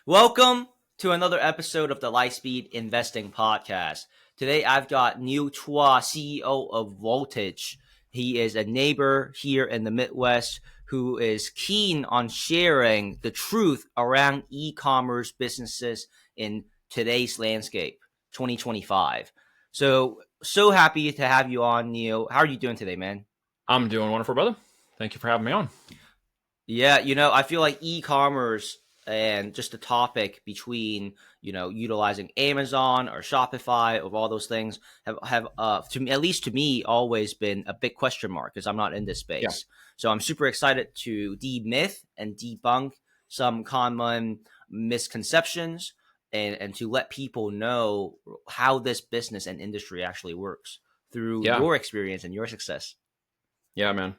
Welcome to another episode of the Lightspeed Investing Podcast. Today I've got Neil Chua, CEO of Voltage. He is a neighbor here in the Midwest who is keen on sharing the truth around e-commerce businesses in today's landscape, 2025. So happy to have you on, Neil. How are you doing today, man? I'm doing wonderful, brother. Thank you for having me on. Yeah, I feel like e-commerce and just the topic between, utilizing Amazon or Shopify of all those things have to me, at least to me, always been a big question mark because I'm not in this Yeah. space. So I'm super excited to demyth and debunk some common misconceptions and to let people know how this business and industry actually works through Yeah. your experience and your success. Yeah, man.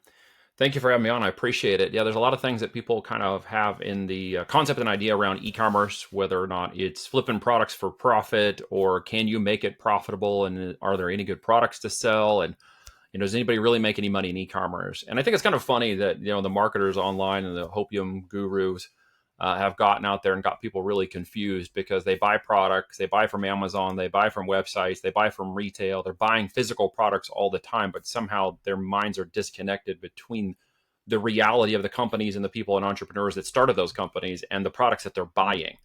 Thank you for having me on. I appreciate it. Yeah, there's a lot of things that people kind of have in the concept and idea around e-commerce, whether or not it's flipping products for profit or can you make it profitable and are there any good products to sell? And, does anybody really make any money in e-commerce? And I think it's kind of funny that, the marketers online and the hopium gurus have gotten out there and got people really confused because they buy products, they buy from Amazon, they buy from websites, they buy from retail, they're buying physical products all the time, but somehow their minds are disconnected between the reality of the companies and the people and entrepreneurs that started those companies and the products that they're buying.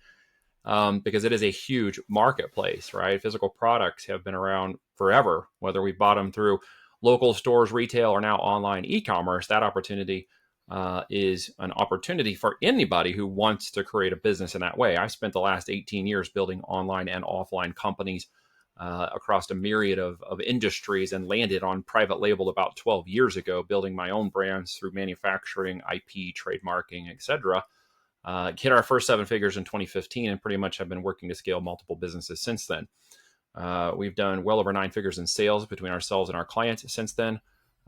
Because it is a huge marketplace, right? Physical products have been around forever, whether we bought them through local stores, retail, or now online e-commerce. That opportunity is an opportunity for anybody who wants to create a business in that way. I've spent the last 18 years building online and offline companies across a myriad of industries and landed on private label about 12 years ago, building my own brands through manufacturing, IP, trademarking, etc. Hit our first seven figures in 2015 and pretty much have been working to scale multiple businesses since then. We've done well over 9 figures in sales between ourselves and our clients since then.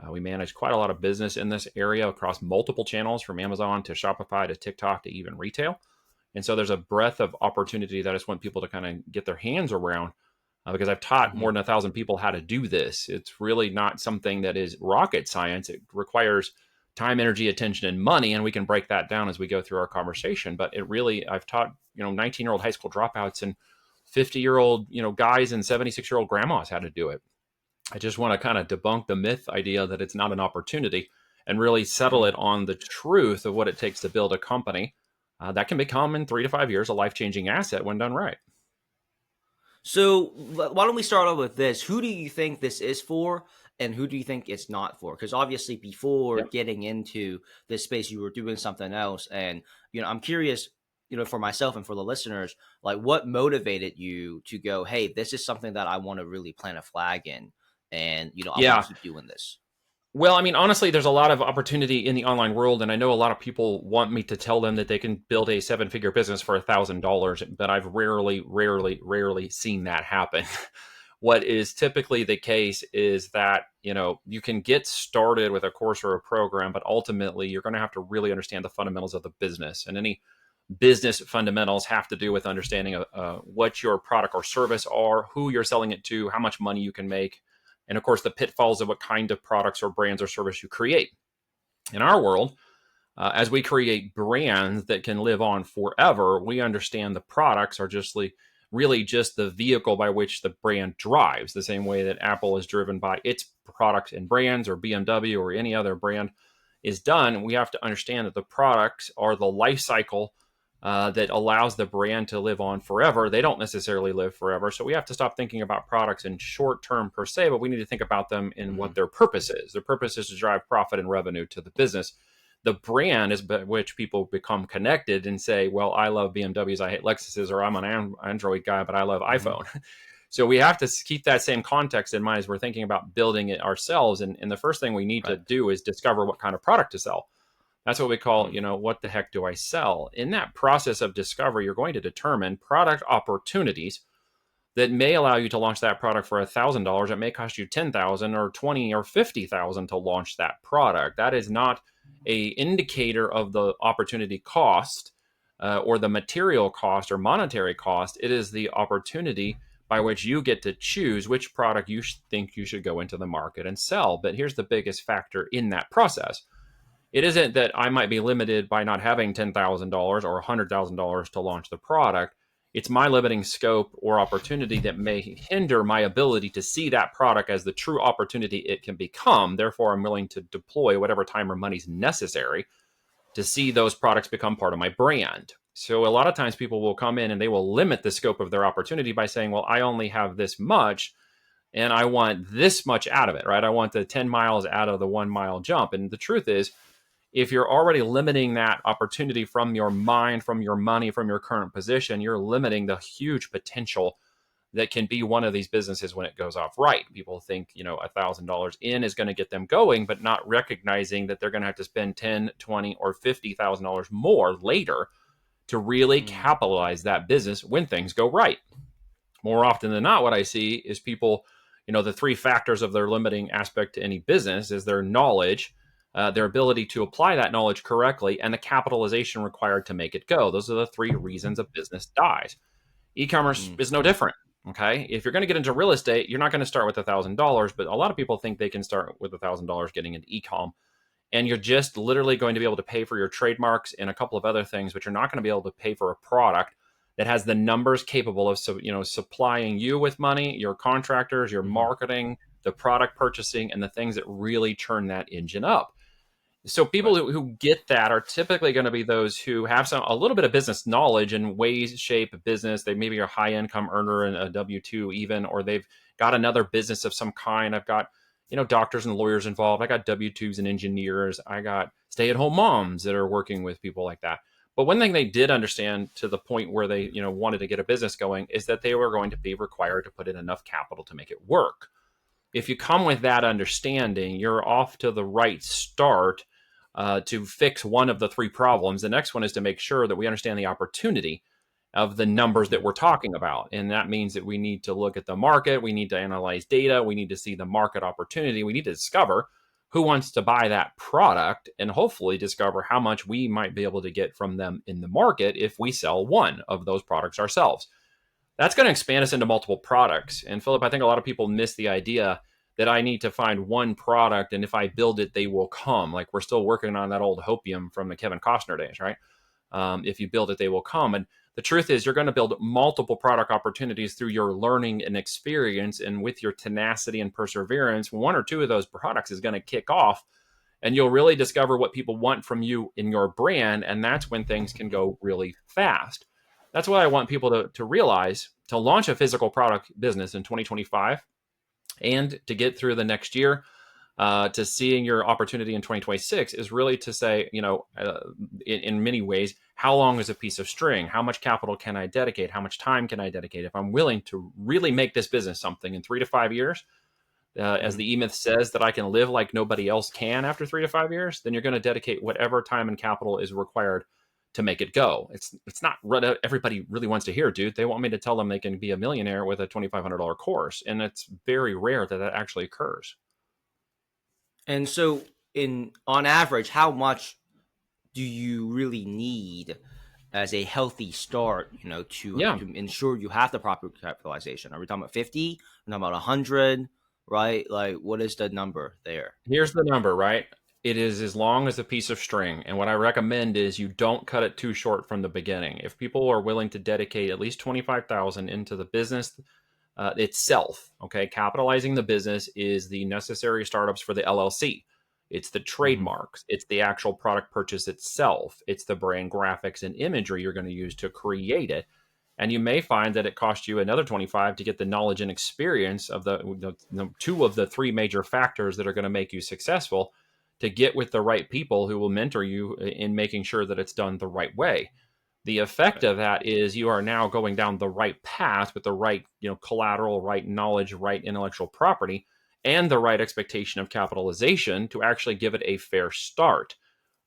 We manage quite a lot of business in this area across multiple channels, from Amazon to Shopify to TikTok to even retail. And so there's a breadth of opportunity that I just want people to kind of get their hands around because I've taught more than 1,000 people how to do this. It's really not something that is rocket science. It requires time, energy, attention, and money. And we can break that down as we go through our conversation. But it really, I've taught, 19-year-old high school dropouts and 50-year-old, guys and 76-year-old grandmas how to do it. I just want to kind of debunk the myth idea that it's not an opportunity and really settle it on the truth of what it takes to build a company that can become in 3 to 5 years a life-changing asset when done right. So why don't we start off with this? Who do you think this is for, and who do you think it's not for? Because obviously before getting into this space, you were doing something else. And, I'm curious, for myself and for the listeners, like what motivated you to go, hey, this is something that I want to really plant a flag in. And, I want to keep doing this. Well, I mean, honestly, there's a lot of opportunity in the online world, and I know a lot of people want me to tell them that they can build a 7-figure business for $1,000, but I've rarely seen that happen. What is typically the case is that, you can get started with a course or a program, but ultimately you're going to have to really understand the fundamentals of the business. And any business fundamentals have to do with understanding what your product or service are, who you're selling it to, how much money you can make, and of course, the pitfalls of what kind of products or brands or service you create. In our world, as we create brands that can live on forever, we understand the products are really just the vehicle by which the brand drives, the same way that Apple is driven by its products and brands, or BMW or any other brand is done. We have to understand that the products are the life cycle that allows the brand to live on forever. They don't necessarily live forever. So we have to stop thinking about products in short term per se, but we need to think about them in what their purpose is. Their purpose is to drive profit and revenue to the business. The brand is by which people become connected and say, well, I love BMWs, I hate Lexuses, or I'm an Android guy, but I love iPhone. So we have to keep that same context in mind as we're thinking about building it ourselves. And the first thing we need to do is discover what kind of product to sell. That's what we call, what the heck do I sell? In that process of discovery, you're going to determine product opportunities that may allow you to launch that product for $1,000. It may cost you $10,000 or $20,000 or $50,000 to launch that product. That is not an indicator of the opportunity cost or the material cost or monetary cost. It is the opportunity by which you get to choose which product you think you should go into the market and sell. But here's the biggest factor in that process. It isn't that I might be limited by not having $10,000 or $100,000 to launch the product. It's my limiting scope or opportunity that may hinder my ability to see that product as the true opportunity it can become. Therefore, I'm willing to deploy whatever time or money is necessary to see those products become part of my brand. So a lot of times people will come in and they will limit the scope of their opportunity by saying, well, I only have this much and I want this much out of it, right? I want the 10 miles out of the 1 mile jump. And the truth is, if you're already limiting that opportunity from your mind, from your money, from your current position, you're limiting the huge potential that can be one of these businesses when it goes off right. People think, $1,000 in is going to get them going, but not recognizing that they're going to have to spend 10, 20, or $50,000 more later to really capitalize that business when things go right. More often than not, what I see is people, the three factors of their limiting aspect to any business is their knowledge, their ability to apply that knowledge correctly, and the capitalization required to make it go. Those are the three reasons a business dies. E-commerce is no different. Okay. If you're going to get into real estate, you're not going to start with $1,000, but a lot of people think they can start with $1,000 getting into e-com. And you're just literally going to be able to pay for your trademarks and a couple of other things, but you're not going to be able to pay for a product that has the numbers capable of, supplying you with money, your contractors, your marketing, the product purchasing, and the things that really turn that engine up. So people who get that are typically going to be those who have a little bit of business knowledge and ways, shape a business. They maybe are a high income earner and a W-2 even, or they've got another business of some kind. I've got, doctors and lawyers involved. I got W-2s and engineers. I got stay-at-home moms that are working with people like that. But one thing they did understand to the point where they, wanted to get a business going is that they were going to be required to put in enough capital to make it work. If you come with that understanding, you're off to the right start to fix one of the three problems. The next one is to make sure that we understand the opportunity of the numbers that we're talking about. And that means that we need to look at the market. We need to analyze data. We need to see the market opportunity. We need to discover who wants to buy that product and hopefully discover how much we might be able to get from them in the market if we sell one of those products ourselves. That's going to expand us into multiple products. And Philip, I think a lot of people miss the idea that I need to find one product, and if I build it, they will come. Like we're still working on that old hopium from the Kevin Costner days, right? If you build it, they will come. And the truth is you're going to build multiple product opportunities through your learning and experience. And with your tenacity and perseverance, one or two of those products is going to kick off and you'll really discover what people want from you in your brand. And that's when things can go really fast. That's what I want people to realize. To launch a physical product business in 2025 and to get through the next year, to seeing your opportunity in 2026 is really to say, in many ways, how long is a piece of string? How much capital can I dedicate? How much time can I dedicate? If I'm willing to really make this business something in 3 to 5 years, as the E-Myth says, that I can live like nobody else can after 3 to 5 years, then you're going to dedicate whatever time and capital is required to make it go. It's not what everybody really wants to hear, dude. They want me to tell them they can be a millionaire with a $2,500 course. And it's very rare that actually occurs. And so on average, how much do you really need as a healthy start, to ensure you have the proper capitalization? Are we talking about 50? Are we talking about 100, right? Like, what is the number there? Here's the number, right? It is as long as a piece of string. And what I recommend is you don't cut it too short from the beginning. If people are willing to dedicate at least $25,000 into the business itself, okay, capitalizing the business is the necessary startups for the LLC. It's the trademarks. It's the actual product purchase itself. It's the brand graphics and imagery you're going to use to create it. And you may find that it costs you another 25 to get the knowledge and experience of the two of the three major factors that are going to make you successful, to get with the right people who will mentor you in making sure that it's done the right way. The effect of that is you are now going down the right path with the right, collateral, right knowledge, right intellectual property, and the right expectation of capitalization to actually give it a fair start.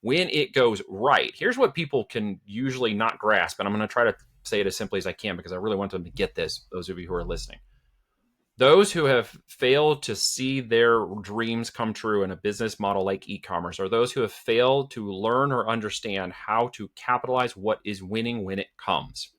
When it goes right, here's what people can usually not grasp, and I'm going to try to say it as simply as I can because I really want them to get this, those of you who are listening. Those who have failed to see their dreams come true in a business model like e-commerce, or those who have failed to learn or understand how to capitalize what is winning when it comes.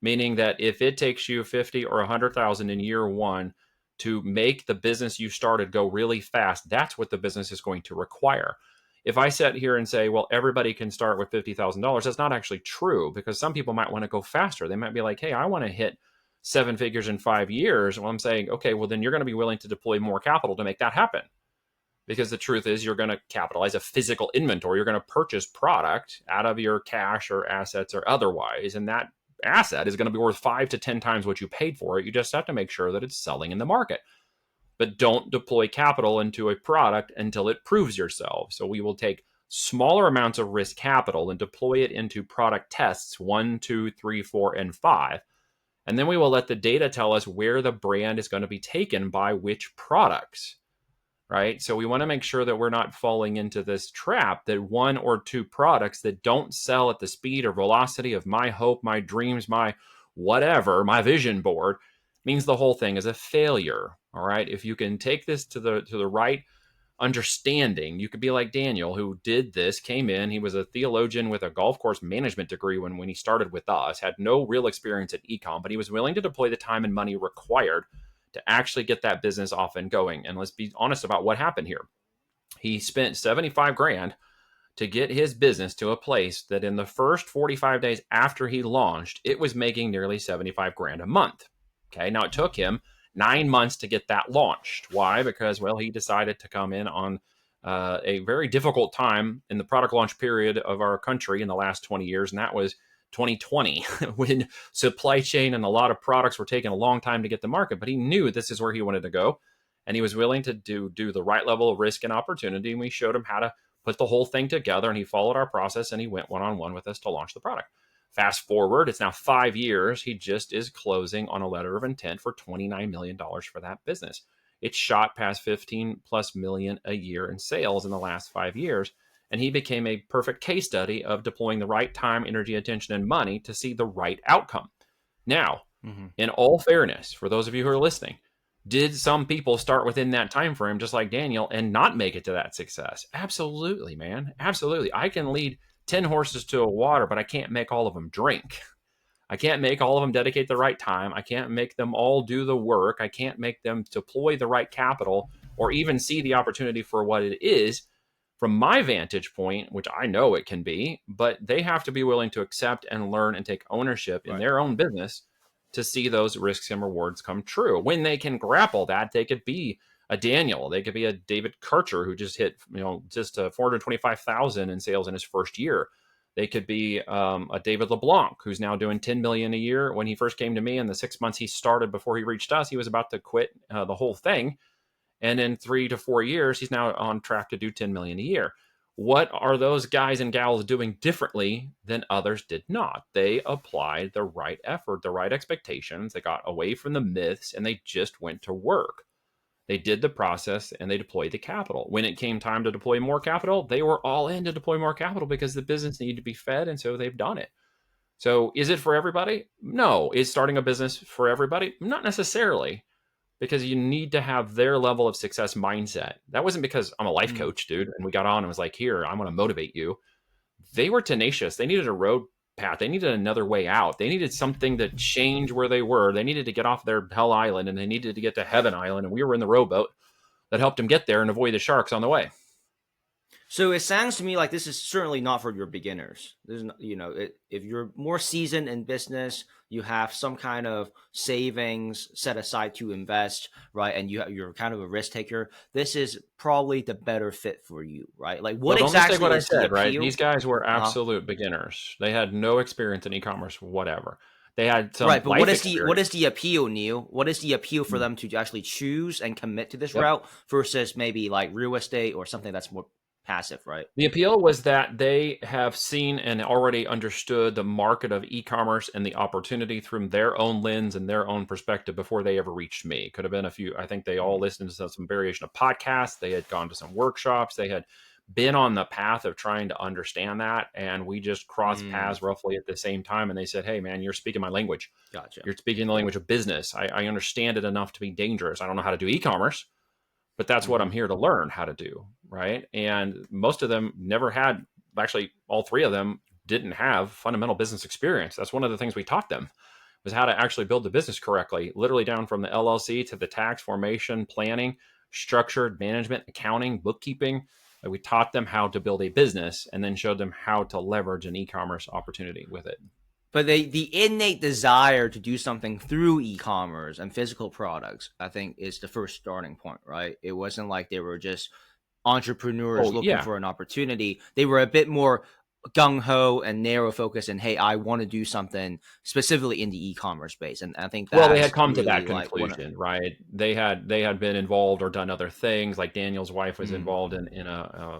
Meaning that if it takes you 50 or 100,000 in year one to make the business you started go really fast, that's what the business is going to require. if I sit here and say, well, everybody can start with $50,000, that's not actually true, because some people might want to go faster. They might be like, hey, I want to hit 7 figures in 5 years. Well, I'm saying, okay, well, then you're going to be willing to deploy more capital to make that happen. Because the truth is, you're going to capitalize a physical inventory. You're going to purchase product out of your cash or assets or otherwise. And that asset is going to be worth 5 to 10 times what you paid for it. You just have to make sure that it's selling in the market. But don't deploy capital into a product until it proves yourself. So we will take smaller amounts of risk capital and deploy it into product tests 1, 2, 3, 4, and 5. And then we will let the data tell us where the brand is going to be taken by which products. Right? So we want to make sure that we're not falling into this trap that 1 or 2 products that don't sell at the speed or velocity of my hope, my dreams, my whatever, my vision board, means the whole thing is a failure. All right. If you can take this to the right understanding, you could be like Daniel, who did this, came in. He was a theologian with a golf course management degree when he started with us, had no real experience at ecom, but he was willing to deploy the time and money required to actually get that business off and going. And let's be honest about what happened here. He spent 75 grand to get his business to a place that in the first 45 days after he launched, it was making nearly 75 grand a month. Okay. Now it took him 9 months to get that launched. Why? Because, well, he decided to come in on a very difficult time in the product launch period of our country in the last 20 years. And that was 2020, when supply chain and a lot of products were taking a long time to get to market. But he knew this is where he wanted to go, and he was willing to do the right level of risk and opportunity. And we showed him how to put the whole thing together, and he followed our process, and he went one-on-one with us to launch the product. Fast forward, it's now 5 years. He just is closing on a letter of intent for $29 million for that business. It's shot past 15 plus million a year in sales in the last 5 years. And he became a perfect case study of deploying the right time, energy, attention, and money to see the right outcome. Now, in all fairness, for those of you who are listening, did some people start within that time frame, just like Daniel, and not make it to that success? Absolutely, man. Absolutely. I can lead 10 horses to a water, but I can't make all of them drink. I can't make all of them dedicate the right time. I can't make them all do the work. I can't make them deploy the right capital or even see the opportunity for what it is from my vantage point, which I know it can be, but they have to be willing to accept and learn and take ownership in their own business to see those risks and rewards come true. When they can grapple that, they could be a Daniel, they could be a David Kircher, who just hit, just 425,000 in sales in his first year. They could be a David LeBlanc, who's now doing 10 million a year. When he first came to me, in the 6 months he started before he reached us, he was about to quit the whole thing. And in 3 to 4 years, he's now on track to do 10 million a year. What are those guys and gals doing differently than others did not? They applied the right effort, the right expectations. They got away from the myths, and they just went to work. They did the process, and they deployed the capital. When it came time to deploy more capital, they were all in to deploy more capital because the business needed to be fed, and so they've done it. So is it for everybody? No. Is starting a business for everybody? Not necessarily. Because you need to have their level of success mindset. That wasn't because I'm a life coach, dude, and we got on and was like, here, I want to motivate you. They were tenacious. They needed a road path. They needed another way out. They needed something to change where they were. They needed to get off their hell island, and they needed to get to heaven island. And we were in the rowboat that helped them get there and avoid the sharks on the way. So it sounds to me like this is certainly not for your beginners. There's, if you're more seasoned in business, you have some kind of savings set aside to invest, right? And you're kind of a risk taker. This is probably the better fit for you, right? Like what exactly don't mistake what I is said, the right? appeal? These guys were absolute beginners. They had no experience in e-commerce, whatever. They had some right, but life what is experience. what is the appeal, Neil? What is the appeal for them to actually choose and commit to this route versus maybe like real estate or something that's more passive, right? The appeal was that they have seen and already understood the market of e-commerce and the opportunity through their own lens and their own perspective before they ever reached me. Could have been a few. I think they all listened to some variation of podcasts. They had gone to some workshops. They had been on the path of trying to understand that. And we just crossed paths roughly at the same time. And they said, hey, man, you're speaking my language. Gotcha. You're speaking the language of business. I understand it enough to be dangerous. I don't know how to do e-commerce, but that's what I'm here to learn how to do, right? And most of them never had, actually all 3 of them didn't have fundamental business experience. That's one of the things we taught them, was how to actually build the business correctly, literally down from the LLC to the tax formation, planning, structured management, accounting, bookkeeping. Like, we taught them how to build a business and then showed them how to leverage an e-commerce opportunity with it. But the innate desire to do something through e-commerce and physical products, I think, is the first starting point, right? It wasn't like they were just entrepreneurs Oh looking yeah. for an opportunity. They were a bit more gung-ho and narrow focus, and hey, I want to do something specifically in the e-commerce space. And I think Well, they had that's come to really that like one of, conclusion, right? They had been involved or done other things. Like Daniel's wife was mm, involved in a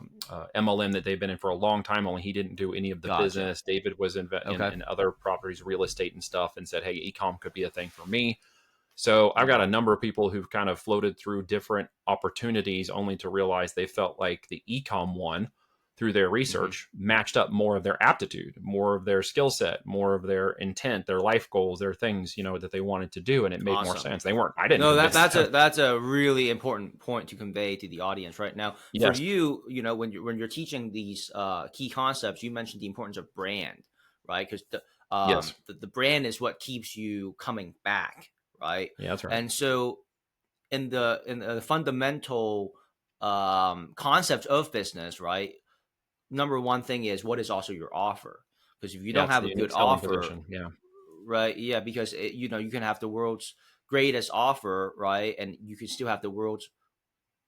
MLM that they've been in for a long time. Only he didn't do any of the gotcha. business. David was Okay. in other properties, real estate and stuff, and said, "Hey, ecom could be a thing for me." So I've got Okay. a number of people who've kind of floated through different opportunities, only to realize they felt like the ecom one, through their Hmm. research, matched up more of their aptitude, more of their skill set, more of their intent, their life goals, their things, that they wanted to do, and it made more Awesome. sense. They weren't. I didn't No, convince them. that's a really important point to convey to the audience right now. For Yes. you, when you're teaching these key concepts, you mentioned the importance of brand, right? Because Yes. the brand is what keeps you coming back, right? Yeah, that's right. And so in the fundamental concept of business, right? Number one thing is, what is also your offer? Because if you Yeah, don't it's have the a good unique selling offer, position. Yeah. right? Yeah, because you can have the world's greatest offer, right? And you can still have the world's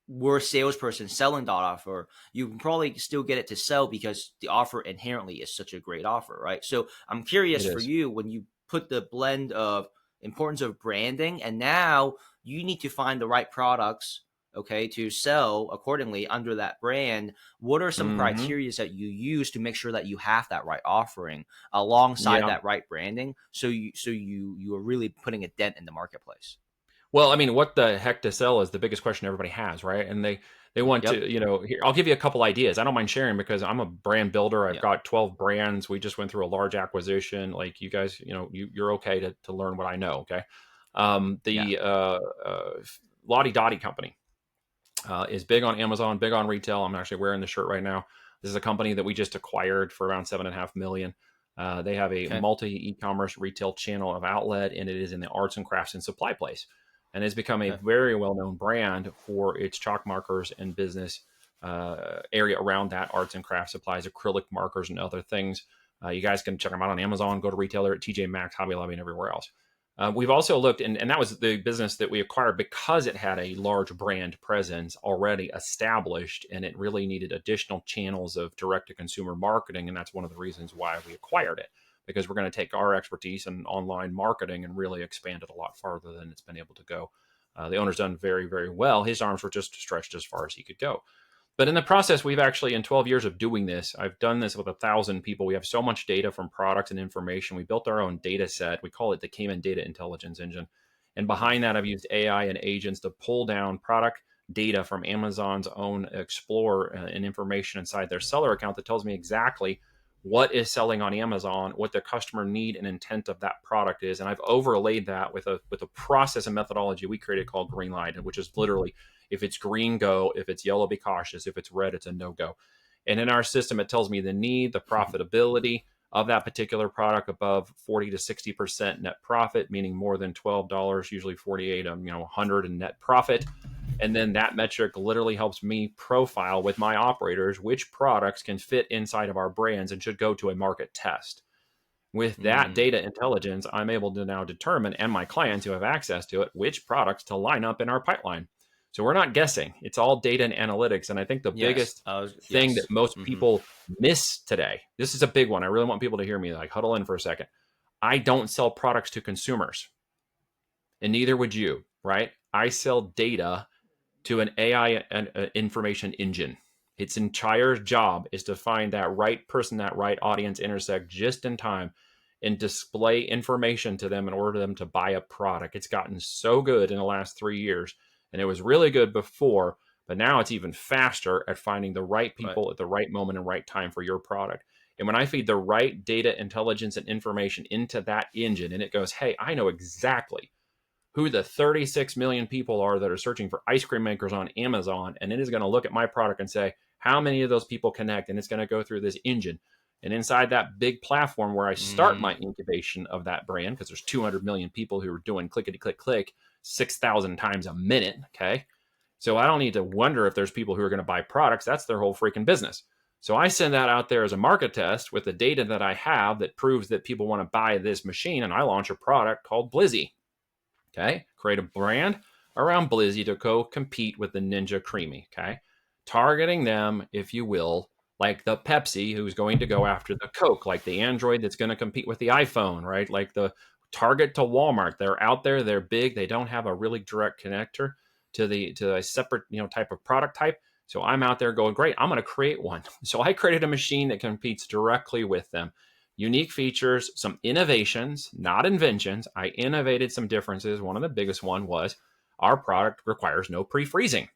worst salesperson selling that offer. You can probably still get it to sell because the offer inherently is such a great offer, right? So I'm curious It for is. you, when you put the blend of importance of branding, and now you need to find the right products, okay, to sell accordingly under that brand. What are some Hmm. criteria that you use to make sure that you have that right offering alongside Yeah. that right branding, so you are really putting a dent in the marketplace? Well, I mean, what the heck to sell is the biggest question everybody has, right? And they want Yep. to, here, I'll give you a couple ideas. I don't mind sharing because I'm a brand builder. I've Yeah. got 12 brands. We just went through a large acquisition. Like, you guys, you're okay to learn what I know. Okay. Yeah. The Lottie Dottie company is big on Amazon, big on retail. I'm actually wearing the shirt right now. This is a company that we just acquired for around 7.5 million. They have a Okay. multi e-commerce retail channel of outlet, and it is in the arts and crafts and supply place, and has become a Okay. very well-known brand for its chalk markers and business area around that, arts and craft supplies, acrylic markers, and other things. You guys can check them out on Amazon. Go to retailer at TJ Maxx, Hobby Lobby, and everywhere else. We've also looked, and that was the business that we acquired because it had a large brand presence already established, and it really needed additional channels of direct to consumer marketing. And that's one of the reasons why we acquired it, because we're going to take our expertise in online marketing and really expand it a lot farther than it's been able to go. The owner's done very, very well. His arms were just stretched as far as he could go. But in the process, we've actually, in 12 years of doing this, I've done this with 1,000 people. We have so much data from products and information. We built our own data set. We call it the Cayman Data Intelligence Engine. And behind that, I've used AI and agents to pull down product data from Amazon's own Explorer and information inside their seller account that tells me exactly what is selling on Amazon, what the customer need and intent of that product is. And I've overlaid that with a process and methodology we created called Greenlight, which is literally, if it's green, go. If it's yellow, be cautious. If it's red, it's a no-go. And in our system, it tells me the need, the profitability of that particular product above 40 to 60% net profit, meaning more than $12, usually 48, 100 in net profit. And then that metric literally helps me profile with my operators which products can fit inside of our brands and should go to a market test. With that Mm. data intelligence, I'm able to now determine, and my clients who have access to it, which products to line up in our pipeline. So we're not guessing. It's all data and analytics. And I think the Yes. biggest thing that Yes. most Hmm. people miss today, this is a big one. I really want people to hear me, like, huddle in for a second. I don't sell products to consumers, and neither would you, right? I sell data to an AI and information engine. Its entire job is to find that right person, that right audience, intersect just in time and display information to them in order for them to buy a product. It's gotten so good in the last 3 years, and it was really good before, but now it's even faster at finding the right Right. people at the right moment and right time for your product. And when I feed the right data, intelligence, and information into that engine, and it goes, hey, I know exactly who the 36 million people are that are searching for ice cream makers on Amazon. And it is going to look at my product and say, how many of those people connect? And it's going to go through this engine. And inside that big platform where I start Mm. my incubation of that brand, because there's 200 million people who are doing clickety click click 6,000 times a minute. Okay. So I don't need to wonder if there's people who are going to buy products. That's their whole freaking business. So I send that out there as a market test with the data that I have that proves that people want to buy this machine. And I launch a product called Blizzy. Okay. Create a brand around Blizzy to go compete with the Ninja Creamy. Okay. Targeting them, if you will, like the Pepsi who's going to go after the Coke, like the Android that's going to compete with the iPhone, right? Like the Target to Walmart. They're out there, they're big, they don't have a really direct connector to a separate, type of product type. So I'm out there going, great, I'm going to create one. So I created a machine that competes directly with them. Unique features, some innovations, not inventions. I innovated some differences. One of the biggest one was our product requires no pre-freezing.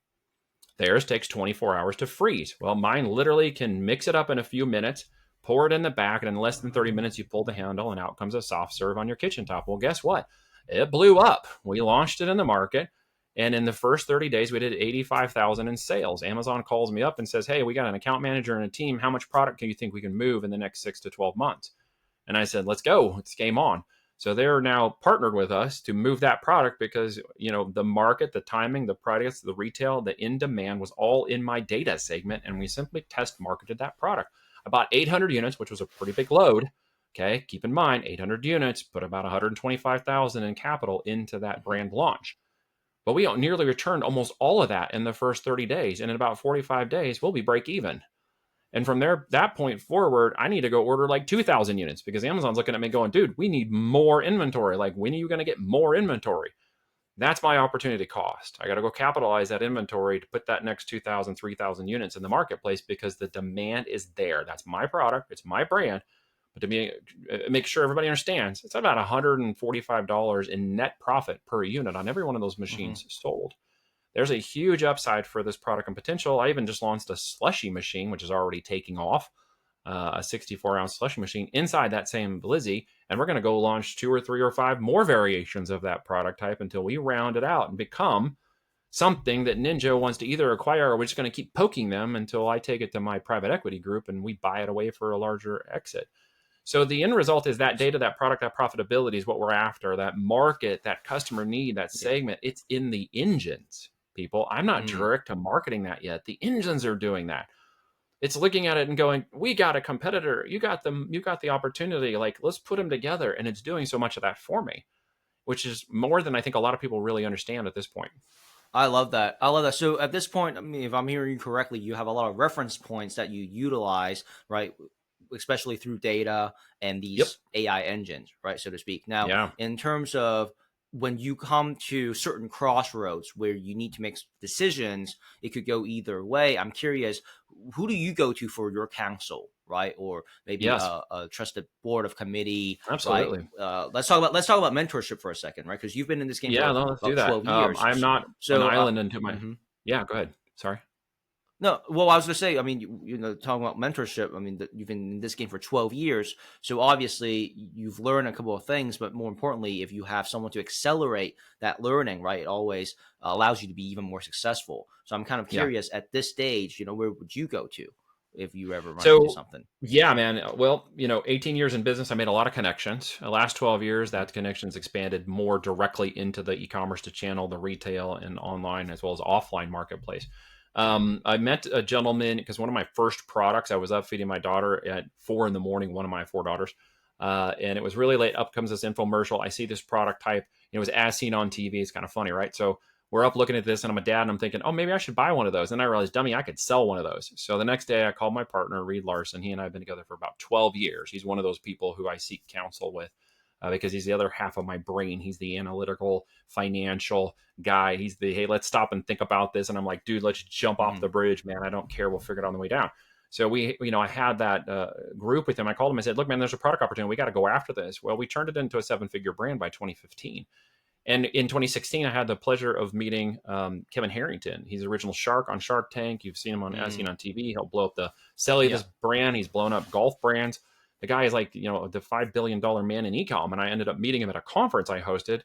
Theirs takes 24 hours to freeze. Well, mine literally can mix it up in a few minutes, pour it in the back, and in less than 30 minutes, you pull the handle and out comes a soft serve on your kitchen top. Well, guess what? It blew up. We launched it in the market. And in the first 30 days, we did 85,000 in sales. Amazon calls me up and says, hey, we got an account manager and a team. How much product can you think we can move in the next 6 to 12 months? And I said, let's go. It's game on. So they're now partnered with us to move that product because, the market, the timing, the products, the retail, the in demand was all in my data segment. And we simply test marketed that product. I bought 800 units, which was a pretty big load. Okay. Keep in mind, 800 units, put about 125,000 in capital into that brand launch. But we nearly returned almost all of that in the first 30 days. And in about 45 days, we'll be break even. And from that point forward, I need to go order like 2,000 units because Amazon's looking at me going, dude, we need more inventory. Like, when are you going to get more inventory? That's my opportunity cost. I got to go capitalize that inventory to put that next 2,000, 3,000 units in the marketplace because the demand is there. That's my product. It's my brand. But to make sure everybody understands, it's about $145 in net profit per unit on every one of those machines sold. There's a huge upside for this product and potential. I even just launched a slushy machine, which is already taking off, a 64-ounce slushy machine inside that same Blizzy. And we're going to go launch 2 or 3 or 5 more variations of that product type until we round it out and become something that Ninja wants to either acquire, or we're just going to keep poking them until I take it to my private equity group and we buy it away for a larger exit. So the end result is that data, that product, that profitability is what we're after, that market, that customer need, that segment. It's in the engines, people. I'm not direct to marketing that yet. The engines are doing that. It's looking at it and going, we got a competitor. You got the opportunity. Like, let's put them together. And it's doing so much of that for me, which is more than I think a lot of people really understand at this point. I love that. So at this point, I mean, if I'm hearing you correctly, you have a lot of reference points that you utilize, right? Especially through data and these AI engines, right, so to speak. Now, in terms of when you come to certain crossroads where you need to make decisions, it could go either way. I'm curious, who do you go to for your counsel, right? Or maybe a trusted board of committee. Absolutely. Right? Let's talk about mentorship for a second, right? Because you've been in this game for let's do that. 12 years. I'm not an island into my. Yeah, go ahead. Sorry. No, well, I was going to say, I mean, talking about mentorship, I mean, you've been in this game for 12 years. So obviously you've learned a couple of things, but more importantly, if you have someone to accelerate that learning, right, it always allows you to be even more successful. So I'm kind of curious at this stage, where would you go to if you ever run into something? Yeah, man. Well, 18 years in business, I made a lot of connections. The last 12 years, that connections expanded more directly into the e-commerce to channel, the retail and online, as well as offline marketplace. I met a gentleman because one of my first products, I was up feeding my daughter at 4 a.m, one of my 4 daughters. And it was really late. Up comes this infomercial. I see this product type. It was as seen on TV. It's kind of funny, right? So we're up looking at this and I'm a dad and I'm thinking, oh, maybe I should buy one of those. And I realized, dummy, I could sell one of those. So the next day I called my partner, Reed Larson. He and I have been together for about 12 years. He's one of those people who I seek counsel with. Because he's the other half of my brain. He's the analytical, financial guy. He's the, hey, let's stop and think about this. And I'm like, dude, let's jump off the bridge, man. I don't care. We'll figure it out on the way down. So I had that group with him. I called him and said, look, man, there's a product opportunity. We got to go after this. Well, we turned it into a 7-figure brand by 2015. And in 2016, I had the pleasure of meeting Kevin Harrington. He's the original shark on Shark Tank. You've seen him on as seen on TV. He'll blow up the Celsius brand. He's blown up golf brands. The guy is like, the $5 billion man in e-com. And I ended up meeting him at a conference I hosted.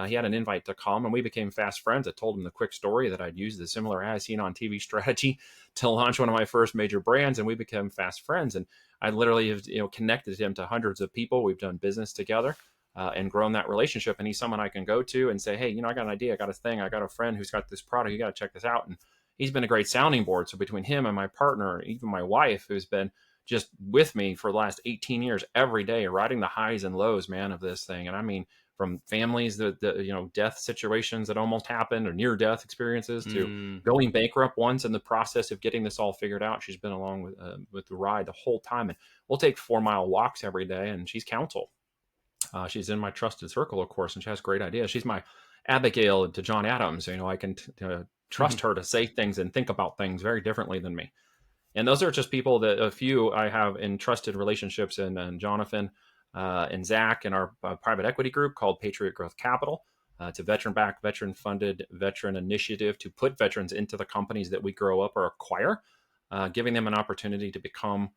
He had an invite to come and we became fast friends. I told him the quick story that I'd used the similar as seen on TV strategy to launch one of my first major brands. And we became fast friends. And I literally have, connected him to hundreds of people. We've done business together. and grown that relationship. And he's someone I can go to and say, hey, I got an idea, I got a thing, I got a friend who's got this product, you got to check this out. And he's been a great sounding board. So between him and my partner, even my wife, who's been just with me for the last 18 years, every day, riding the highs and lows, man, of this thing. And I mean, from families that death situations that almost happened, or near death experiences, to going bankrupt once in the process of getting this all figured out. She's been along with the ride the whole time. And we'll take 4-mile walks every day, and she's counsel. She's in my trusted circle, of course, and she has great ideas. She's my Abigail to John Adams. I can trust her to say things and think about things very differently than me. And those are just people that a few I have in trusted relationships, and Jonathan and Zach in our private equity group called Patriot Growth Capital. It's a veteran-backed, veteran-funded, veteran initiative to put veterans into the companies that we grow up or acquire, giving them an opportunity to become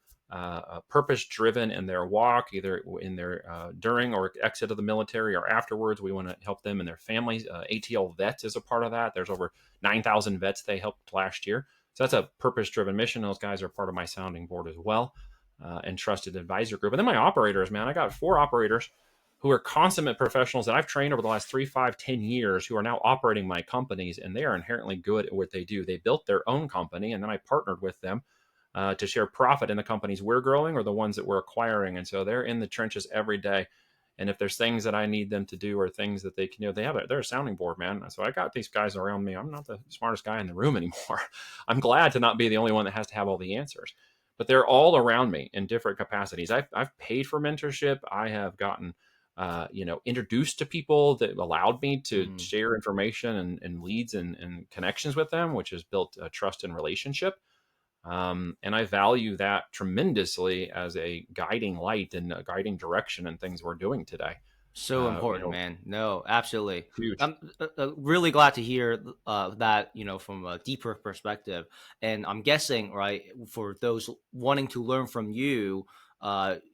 purpose-driven in their walk, either in their during or exit of the military or afterwards. We want to help them and their families. ATL Vets is a part of that. There's over 9,000 vets they helped last year. So that's a purpose-driven mission. Those guys are part of my sounding board as well, and trusted advisor group. And then my operators, man, I got 4 operators who are consummate professionals that I've trained over the last 3, 5, 10 years, who are now operating my companies, and they are inherently good at what they do. They built their own company, and then I partnered with them to share profit in the companies we're growing or the ones that we're acquiring. And so they're in the trenches every day. And if there's things that I need them to do or things that they can do, they're a sounding board, man. So I got these guys around me. I'm not the smartest guy in the room anymore. I'm glad to not be the only one that has to have all the answers, but they're all around me in different capacities. I've paid for mentorship. I have gotten, introduced to people that allowed me to share information and leads and connections with them, which has built a trust and relationship. And I value that tremendously as a guiding light and a guiding direction in things we're doing today. So important, man. No, absolutely. Huge. I'm really glad to hear that, from a deeper perspective. And I'm guessing, right, for those wanting to learn from you,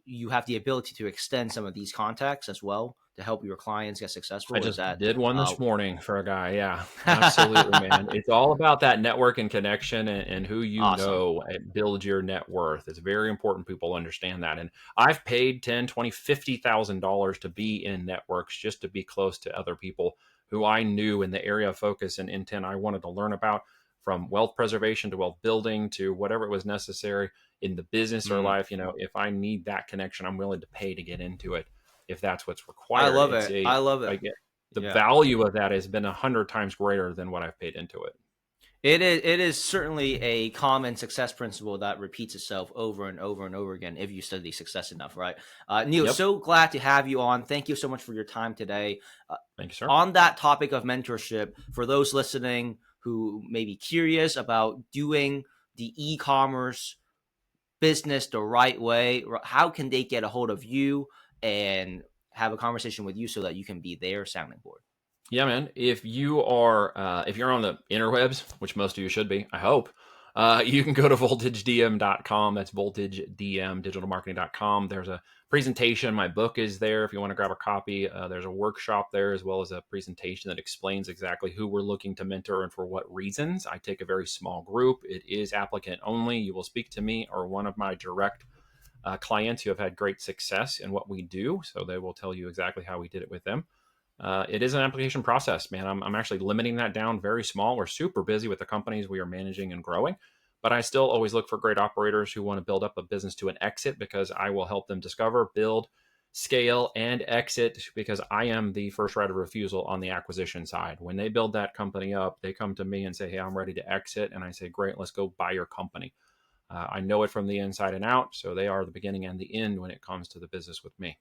you have the ability to extend some of these contacts as well to help your clients get successful. I just did one this morning for a guy. Yeah, absolutely, man. It's all about that network and connection and who you Awesome. know, and build your net worth. It's very important people understand that. And I've paid $10,000, $20,000, $50,000 to be in networks just to be close to other people who I knew in the area of focus and intent I wanted to learn about, from wealth preservation to wealth building to whatever it was necessary in the business or life. If I need that connection, I'm willing to pay to get into it, if that's what's required. I love it. I love it. The value of that has been 100 times greater than what I've paid into it. It is certainly a common success principle that repeats itself over and over and over again if you study success enough, right? Neil, so glad to have you on. Thank you so much for your time today. Thank you, sir. On that topic of mentorship, for those listening who may be curious about doing the e-commerce business the right way, how can they get a hold of you and have a conversation with you so that you can be their sounding board? Yeah, man. If you are, if you're on the interwebs, which most of you should be, I hope, you can go to voltagedm.com. That's voltagedm, digitalmarketing.com. There's a presentation. My book is there if you want to grab a copy. There's a workshop there, as well as a presentation that explains exactly who we're looking to mentor and for what reasons. I take a very small group. It is applicant only. You will speak to me or one of my direct clients who have had great success in what we do. So they will tell you exactly how we did it with them. It is an application process, man. I'm actually limiting that down very small. We're super busy with the companies we are managing and growing, but I still always look for great operators who want to build up a business to an exit, because I will help them discover, build, scale, and exit, because I am the first right of refusal on the acquisition side. When they build that company up, they come to me and say, hey, I'm ready to exit. And I say, great, let's go buy your company. I know it from the inside and out. So they are the beginning and the end when it comes to the business with me.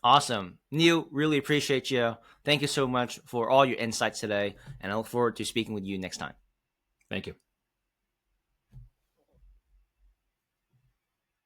Awesome. Neil, really appreciate you. Thank you so much for all your insights today, and I look forward to speaking with you next time. Thank you.